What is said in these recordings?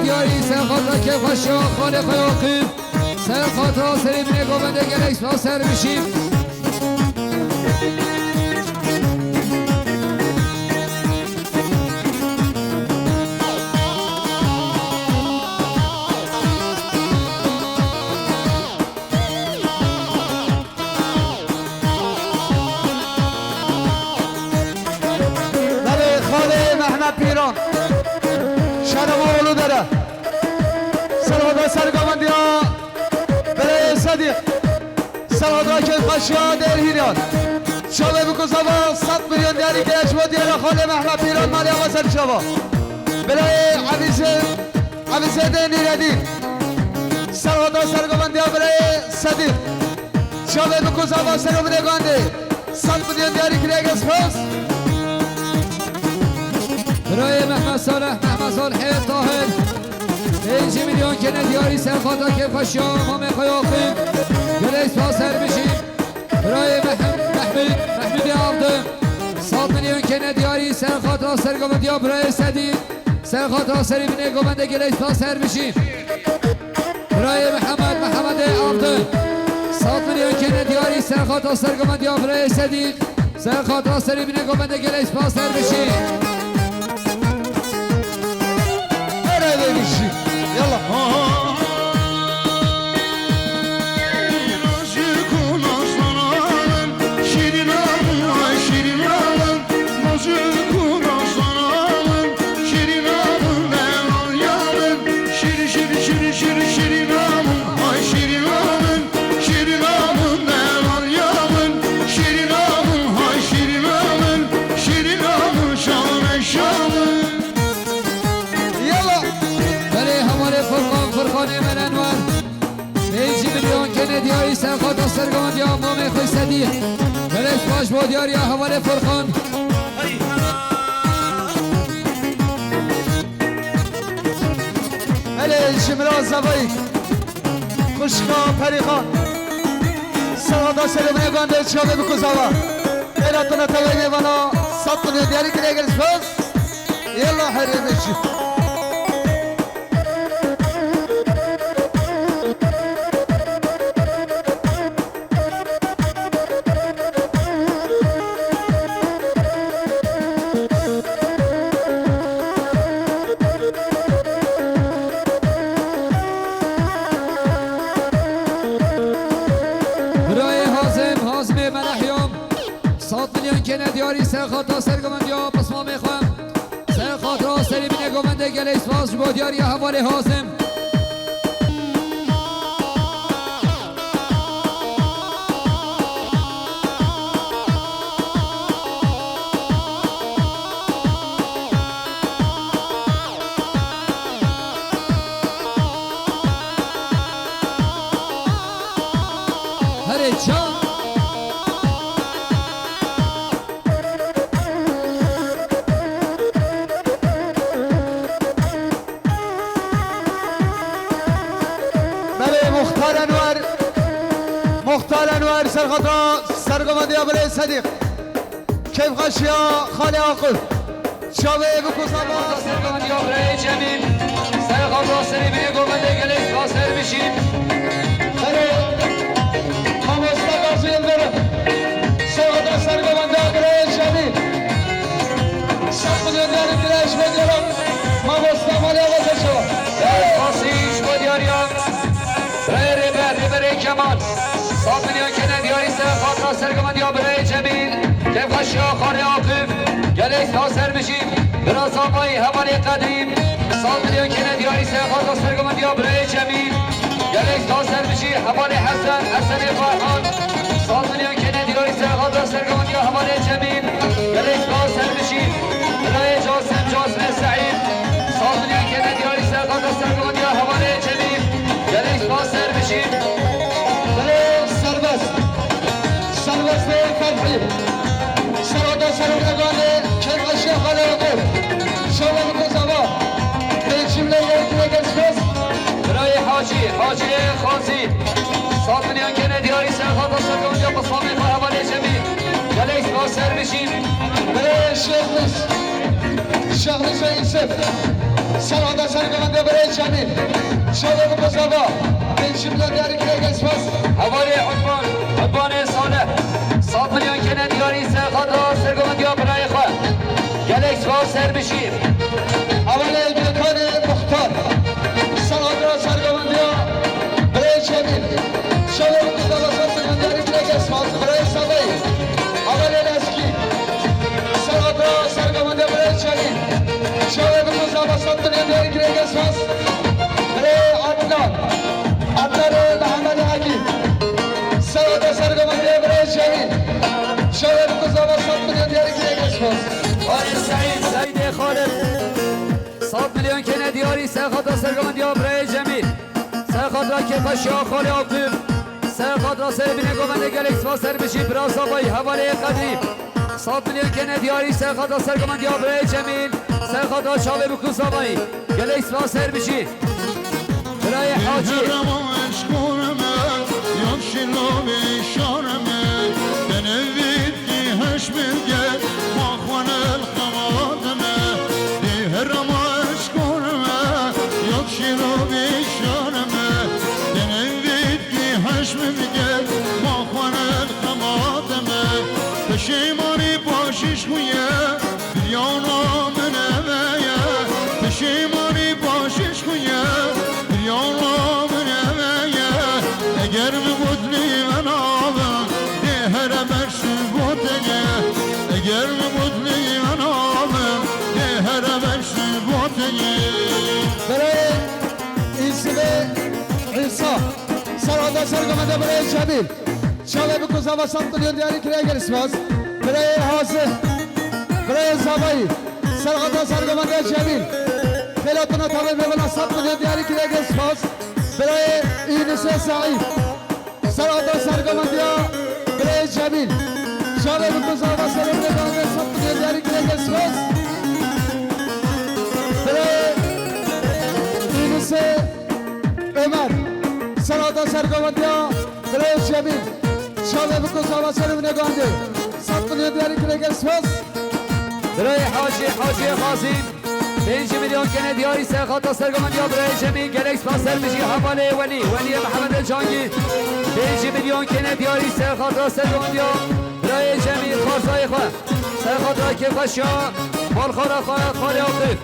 ندیاری سرخاطر که خوشا خالق یاقیب سرخاطر سری بینه گوبنده گلیس با سر بشیم پیران شرم اولو داره سلوات سرگامندی ها برای صدیق سلوات که خشیا در هیران شبه بکسابا 100 میلیون دیاری که اشوا دیار خاله محمد پیران مالی آقا سر شبا برای عویزه دینی ردی سلوات سرگامندی ها برای صدیق شبه بکسابا سرگامندی 100 میلیون دیاری که اگه اسپاس برای محمد صالح طاهر 5 میلیون که ندیاری سرخاطر که خوشیا امام خیاقیم گلیس با سر بشیم برای محمود عبده 100 میلیون که ندیاری سرخاطر سرگامندی ها برای صدیق سرخاطر سری بینه گوبنده گلیس با سر بشیم برای محمد عبده 100 میلیون که ندیاری سرخاطر سرگامندی ها برای صدیق سرخاطر سری بینه گوبنده گلیس با سر بشیم يلا دیاری سرخاطر سرگامندی ها امام خوی صدیق گلیس باش با دیاری حواله فرخان بله شمرا زبایی خوشکا پریخان سرادا سرمونه گانده چابه بکوزاوا ایراتونا تاوی میوانا 100 میلیون دیاری که نگرس بس یلا حریمشی ندیاری سرخاطر سرگامندی ها بسما میخوام سرخاطر سری بینه گوبنده گلیس باز با دیاری حواله حازم هره جان مختار انوار سرخاطر سرگامندی ها برای صدیق کیف خشیا خاله آقل شابه بکوزاوا سرگامندی ها برای جمیل سرخاطر سری بینه گوبنده گلیس با سر بشیم برای خاموستا قاسیل برم سرخاطر سرگامندی ها برای جمیل 100 میلیون دیاری برایش بدیارم خاموستا مالی آقا سرشوا خاصیش با دیاری ها برای کمال 100 میلیون که ندیاری سرخاطر سرگامندی ها برای جمیل کیف خشیا خانه عاقب گلیس تا سر بشیم براز آقای حوالی قدیم 100 میلیون که ندیاری سرخاطر سرگامندی ها برای جمیل گلیس تا سر بشیم حوالی حسن فرحان 100 میلیون که ندیاری سرخاطر سرگامندی ها حوالی جمیل گلیس تا سر بشیم برای جاسم سعید 100 میلیون که ندیاری سرخاطر سرگامندی ها حوالی جمیل گلیس تا سر بشیم سربست فتحی سرادا سرگامندی کیف خشیا خاله آقل شابه بکوزاوا 5 میلیون دیاری که نگرس بس برای حاجی خاصی 100 میلیون که ندیاری سرخاطر سرگامندی ها بسما میخواه حواله جمیل گلیس با سر بشیم برای شیخ نیست یوسف سرادا سرگمنده برای جمیل شاده بکزاوا 5 میلیون دیاری که گسپاس حوالی عدوان صالح 100 میلیون کنه دیاری سرخاد را سرگمندی ها برای خواه گلکس با سر بشیم اول گلکان مختار سرخاد را سرگمندی ها برای جمیل شاده بکزاوا 100 میلیون دیاری که گسپاس برای سبایی اول لسکی سرخاد را سرگمنده برای جمیل شاده بکزاوا 100 میلیون دیاری که گسپاس برای عدنان محمد حکیم سرخاد را سرگمنده برای جمیل شاید بکزاوا 100 میلیون دیاری که گسپاس آره سعید خالد 100 میلیون کنه دیاری سرخاد را سرگمندی ها برای جمیل سرخاد را که پشیا خالی آقیم سرخاد را سر بینه گومنده گلکس با سر بشی براس آبایی حواله قدیم 100 میلیون کنه دیاری سرخاد را سرگمندی ها برای جمیل سرخاد را چاوه بکوس آبایی گلکس با سر بشی برای حاجی پشیمانی باشیش خویه دیانا منویه پشیمانی باشیش خویه دیانا منویه اگر مبودلی من آبم دهر برشی بوتگه اگر مبودلی من آبم دهر برشی بوتگه برای اسم عیسی سرادا سرگمنده برای جمیل شاید بکزاوا 100 میلیون دیاری که گسپاس برای حاصل برای زبایی سرغدا سرگمنده جمیل خیلاتنا تابع ببنا 100 میلیون دیاری که گسپاس برای اینس سعید سرغدا سرگمنده برای جمیل شاید بکزاوا سرگمنده 100 میلیون دیاری که گسپاس برای اینس عمر سرغدا سرگمنده برای جمیل شاید بکزاوا سرگمنده 100 میلیون دیاری که گسپاس برای حاجی قاسم 5 میلیون کنه دیاری سرخاد را سرگمندی ها برای جمیل گلکس با سر بشی حواله ولی محمد جانگیر 5 میلیون کنه دیاری سرخاد را سرگمندی ها برای جمیل خارزای خواه سرخاد را که فشا مالخورا خالی آقیف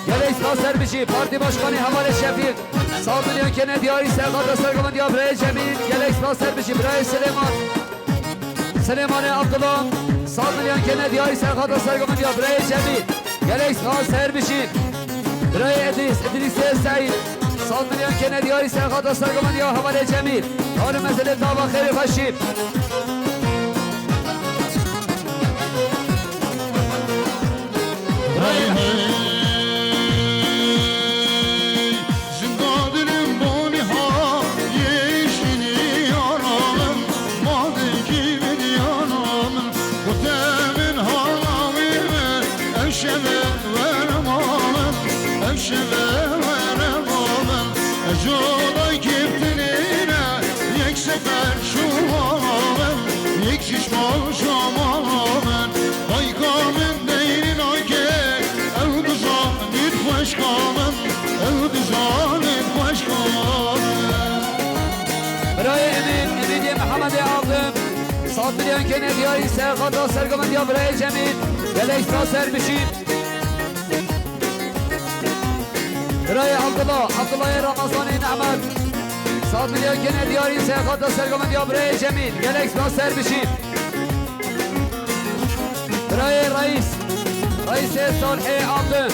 گلکس با سر بشی پارتی باشقانی حواله شفیق 100 میلیون کنه دیاری سرخاد را سرگمندی ها برای جمیل گلکس با سر بشی برای سلیمان عبدالله 100 میلیون کنه دیاری سرخاد را سرگمندی ها برای جمیل گلکس با سر بشی برای ادریس سعید 100 میلیون کنه دیاری سرخاد را سرگمندی ها حواله جمیل آن مسئله داوا خیلی خوشیم برای امید محمد عاقب 100 میلیون کنه دیاری سرخاد را سرگمندی ها برای جمیل گلکس را سر بشید برای عبدالله رمضانی نعمت 100 میلیون کنه دیاری سرخاد را سرگمندی ها برای جمیل گلکس را سر بشید برای رئیس صالح عاقب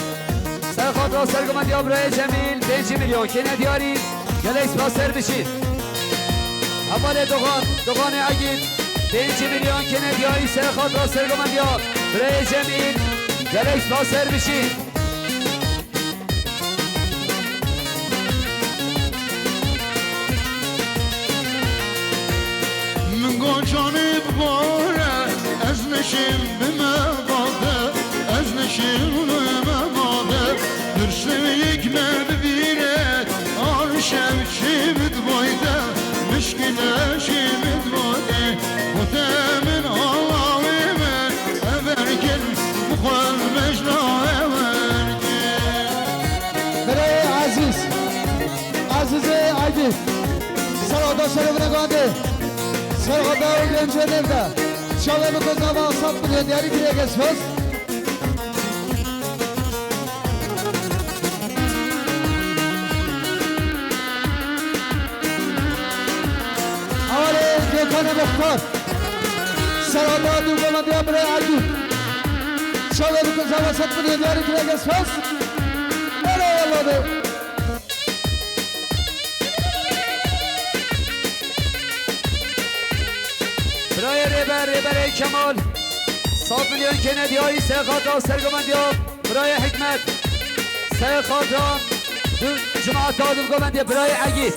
سرخاد را سرگمندی ها برای جمیل 5 میلیون کنه دیاری گلکس را سر بشید اول دوغان عگید 5 میلیون کنه دیاری سرخاد را سرگمندی ها برای جمیل گلکس را سر بشید جانب باره از نشیم به مباده از نشیم به مباده درسم یک مرد بیره آن شب چی بدبایده مشکله چی بدبایده خودمن آوامی من ابرکن بخوال مجناه ورکن برای سلام نگانده سرخدا و گنجه نفته شاوه بکن زمان صد میلیون دیاری دیگه گسپاس اولی گلکان مختار سرخدا دو گمانده هم برای عجو شاوه بکن زمان صد میلیون دیاری دیگه گسپاس برای الله برای ریبر کمال 100 میلیون کندی های سه خاطر سرگمندی ها برای حکمت سه خاطر جماعت ها دو گمندی برای عگی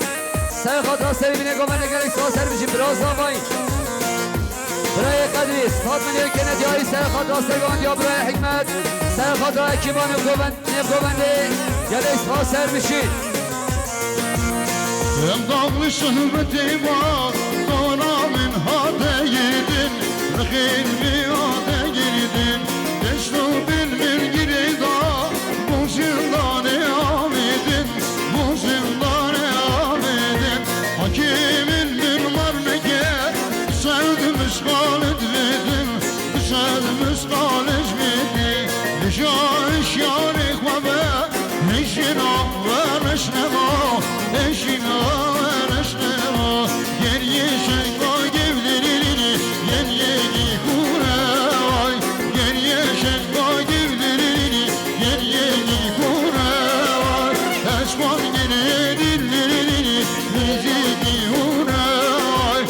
سه خاطر سری بینه گمنده گرک سا سر بشیم برای زاوایی برای قدری 100 میلیون کندی های سه خاطر سرگمندی ها برای حکمت سه خاطر اکیبان گمنده گرک سا سر بشیم Dağlı şöhreti var Dora min hade girdin Rıkhil mi hade girdin Geçtu bilmir girida Bu zindane amidin Bu zindane amidin Hakimin bir marneke Sevdim işgal edvidin Sevdim işgal edvidin Lişaiş yarik ve be Eşina ve neşnema Eşina ve neşnema Geriye şenka gevlerini Geriye kuray Geriye şenka gevlerini Geriye kuray Eşman gene dillerini Necidi uray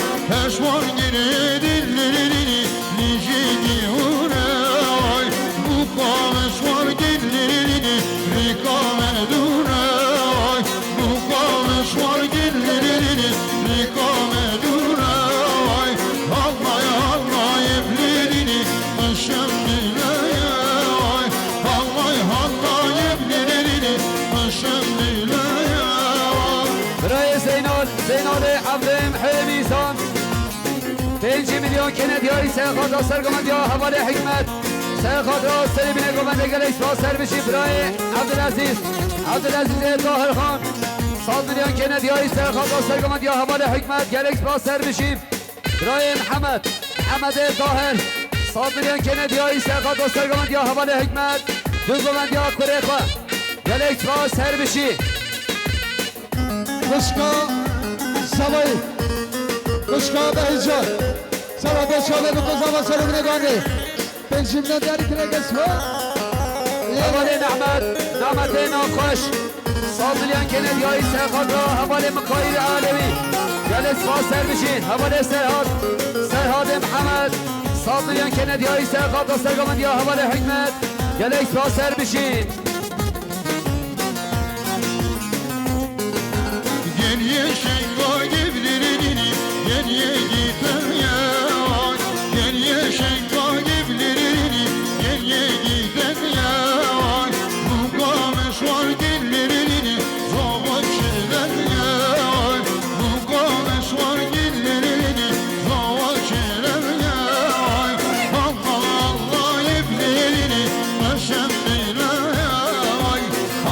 Eşman gene dillerini Necidi uray Bu kames var dillerini Rikame duray Bu kames var dillerini Rikame duray Allah Allah evlerini Aşem bileye Allah Allah evlerini Aşem bileye برای زینال عبدالم حمیسان 5 میلیون کندی های سه خاطر سرگمندی ها حوال حکمت سه خاطر سری بینه گمنده گلیس با سر بشی برای عبدالعزیز طاهر خان 100 میلیون کندی های سه خاطر سرگمندی ها حوال حکمت گلیس با سر بشی برای محمد طاهر 100 میلیون کندی های سه خاطر سرگمندی ها حوال حکمت دو گمندی ها کره خواه گلیس با سر بشی Kuşka Savayı Kuşka Behizcan Savada şöyle bir kuzama sorumlu gönderdi Ben şimdiden diğer ikine geçme حوالی نعمت ناخوش 100 میلیون کندی های سه خاطر حوالی مکایر عالمی گلیس با سر بشین حوالی سرهاد محمد 100 میلیون کندی های سه خاطر سرگمندی ها حوالی حکمت گلیس با سر بشین Geriye şenka gevlerini Geriye gitmem yavaş Geriye şenka gevlerini Geriye gitmem yavaş Bu kames var dillerini Zavaş eder yavaş Bu kames var dillerini Zavaş eder yavaş Allah Allah evlerini Aşem bile yavaş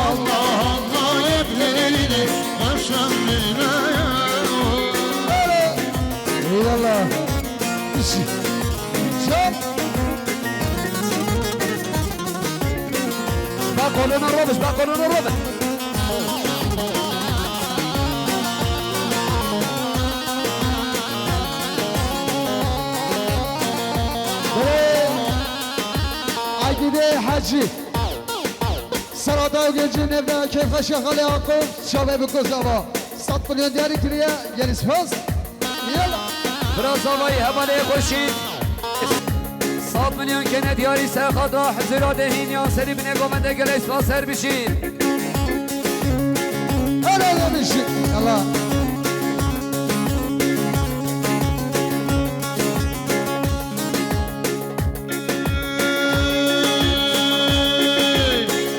Allah Allah evlerini Aşem bile yavaş Eyvallah Şap باقولون الربع Agide Hacı Sarada Gülcü Nevda Keyfa Şekhali Akif Şabe Bukuzlava 100 milyon diğer ikiliye Geliz Faz Yalla برای زاوایی حوالی خوشید 100 میلیون کندی های سه خاطر حضورات هینیان سری بینه گمنده گلیس با سر بشین Helal olsun Allah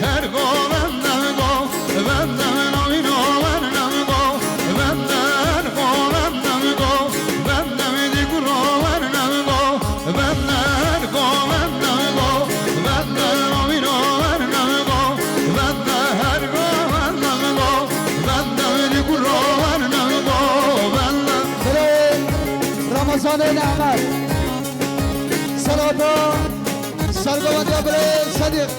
Her go benden go Benden oyna benden go Benden go benden go Benden di gro benden go Benden go benden go Benden oyna benden go Benden رسانه نعمت سلاتا سرگوان یا برای صدیق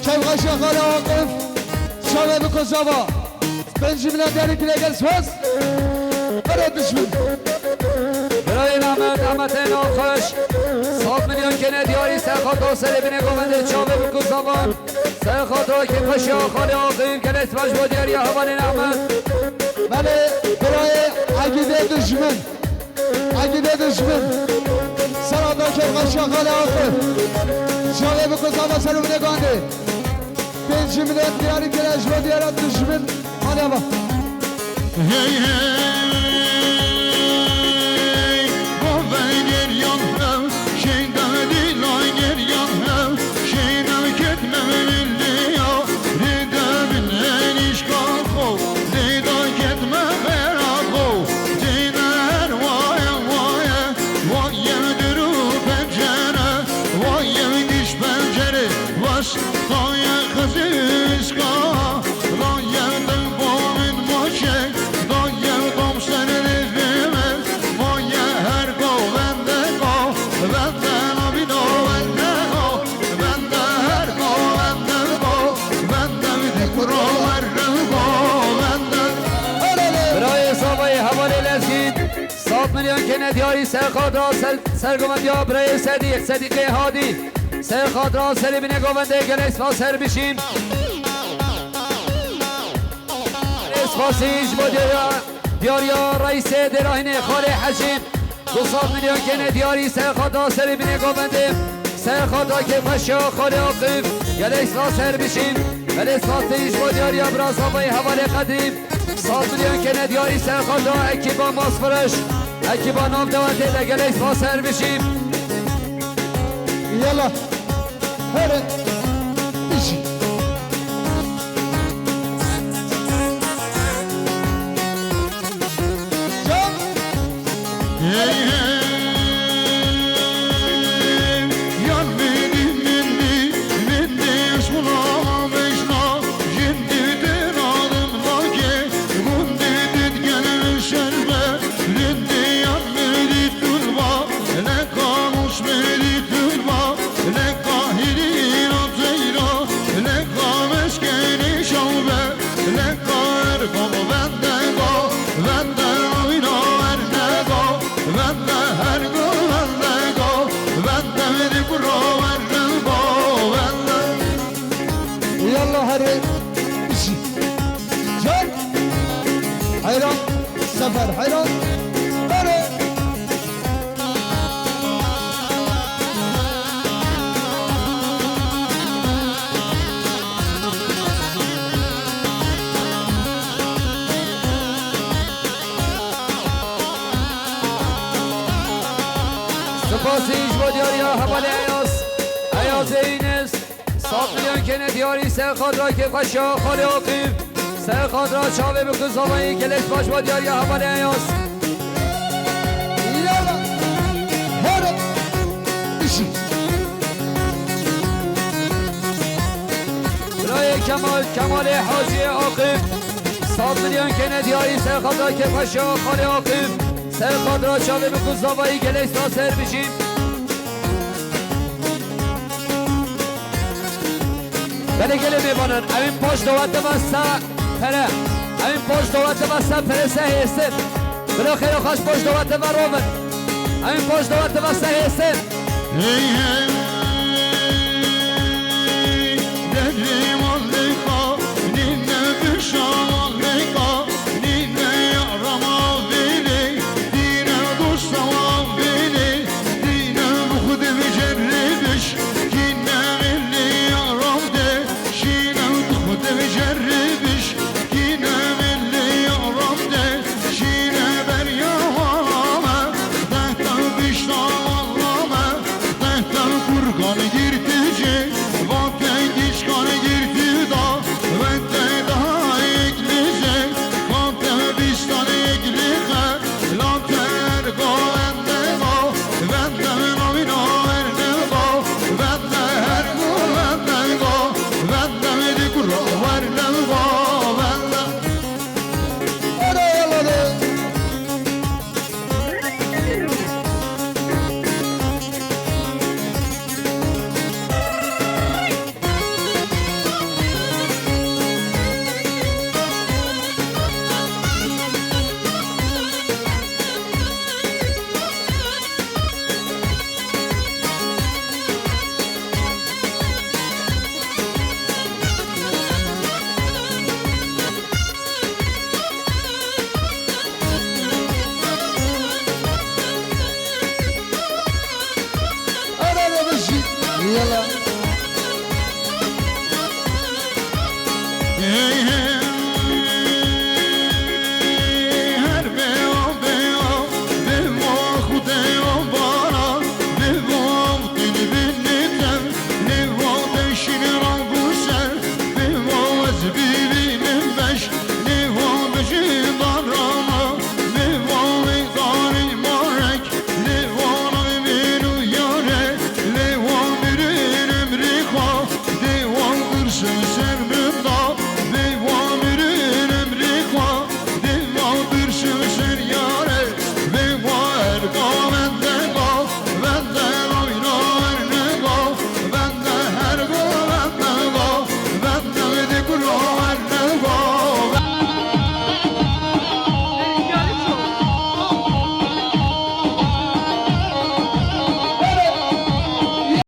کم غشا خاله آقف شاوه بکزاوا بنجیمین داری پیلگر سوز برای دشمن برای نعمت ناخوش 100 میلیون کنه دیاری سرخواد حوصله بینه گوونده چاوه بکن زمان سرخواد را که خوشی آخاله آقیم که نسبش با دیاری حوال نعمت بله برای عقیده دشمن سرادا که غشا خاله آقف شاوه بکن زمان سلوم نگانده بنجیمین دیاری پیلش با دیارت دشمن آنه با Hey hey, goven geryan hev, şeyden dilay geryan hev, şeyden ketme bildi ya, rida bilen iş kalko, rida ketme berako, diner vaya vaya, vaya duru pencere, vaya diş pencere, vaş kaya kızı iska, vaya dın boğun maçek. میلیون کنه دیاری سرخواد را سرگوند یا برای صدیق هادی سرخواد را سری بینه گوونده گل اسفاس بشیم اسفاسیش با دیاریا رئیس دراهین خاله حجیم 200 میلیون کنه دیاری سرخواد را سری بینه گوونده سرخواد را که فشا خاله آقیف گل اسفاس بشیم گل اسفاسیش با دیاریا براسابای حواله قدیم 100 میلیون کنه دیاری سرخواد را اکیبا ماسفرش اکی با نام دوانده لگل اسفا سر بشیم یلا هره ایشی جام Hey hey, yan mindi şuna beşna, şimdi deradım vake, gundi dit gelen şerbe, lindi yan mindi tulva, ne kamuş mindi tulva, ne kahirin ateyra, ne kameşkeni şavbe, ne kahir kamu benden go, benden oyna ernego, benden her go, benden go, benden veri kuro ernego, benden. yalla hare işi can hayran sefer hayran hare سپاسیش با دیاری حواله عیاز اینست 100 میلیون کنه دیاری سرخواد را که فشا خاله آقیف سرخواد را چاوه بکن زمانی کلش باش با دیاری حواله عیاز yalla hare işi برای کمال حاجی آقیف 100 میلیون کنه دیاری سرخواد را که فشا خاله آقیف سرخواد را چاوه بکن زمانی کلش تا سر بشیم بله گله میبانن امین پاش دوات بسته پره امین پاش دوات بسته پره سه هستن بلا خیر خوش پاش دوات و روبن امین پاش دوات بسته هستن Hey hey, dedim